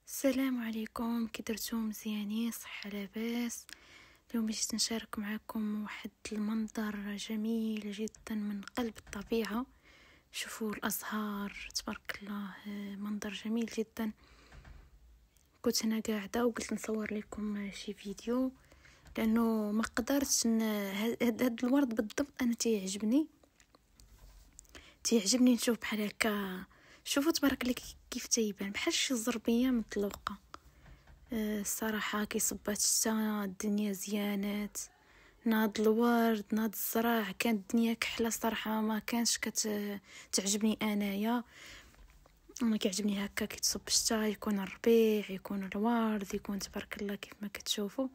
السلام عليكم، كي درتو مزيانين؟ صحه لاباس؟ اليوم جيت نشارك معكم واحد المنظر جميل جدا من قلب الطبيعه. شوفوا الازهار تبارك الله، منظر جميل جدا. كنت هنا قاعده وقلت نصور لكم شي فيديو لانه ما قدرتش هاد الورد بالضبط انا تيعجبني نشوف بحال هكا. شوفوا تبارك الله كيف تيبان بحال شي زربيه مطلوقه. الصراحه كي صبات الشتا الدنيا زيانات، ناض الورد ناض الزرع، كانت الدنيا كحله. الصراحه ما كانش تعجبني انايا. انا كيعجبني هكا كي تصب الشتا، يكون الربيع، يكون الورد، يكون تبارك الله كيف ما كتشوفوا.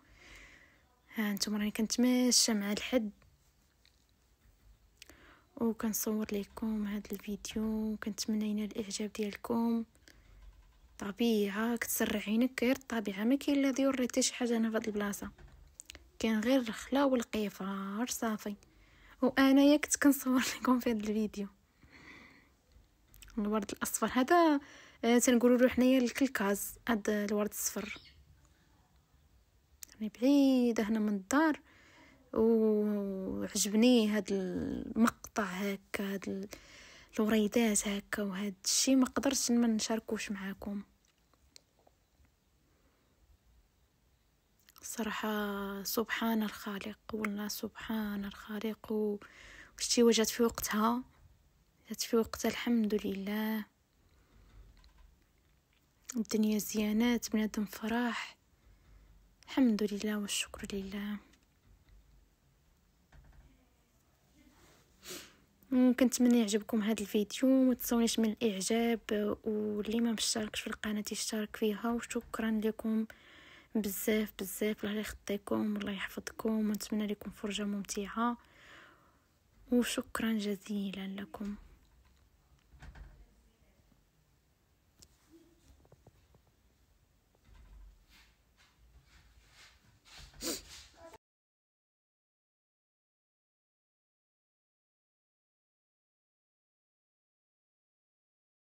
ها انتم راني كنت ماشيه مع الحد وكنصور لكم هذا الفيديو. كنتمنى ينال الاعجاب ديالكم. طبيعه كتسرع عينك، غير الطبيعه، ما كاين لا ديور ريتي شي حاجه هنا في هذه البلاصه، كاين غير الرخله والقيفار صافي. وانا كنت كنصور لكم في هذا الفيديو. الورد الاصفر هذا تنقولوا له حنايا الكلكاز. هذا الورد الصفر يعني بعيده هنا من الدار، وعجبني هذا المقطع هكا، هاد الوريدات هكا، وهذا الشيء ما قدرتش ما نشاركوش معاكم. صراحة سبحان الخالق، والله سبحان الخالق. وشتي جات في وقتها، جات في وقتها، الحمد لله. الدنيا زيانات، بنادم فرح، الحمد لله والشكر لله. كنتمنى يعجبكم هذا الفيديو، ما تنسونيش من الاعجاب، واللي ما مشتركش في القناه يشترك فيها. وشكرا لكم بزاف بزاف، الله يخطيكم والله يحفظكم، ونتمنى لكم فرجه ممتعه، وشكرا جزيلا لكم.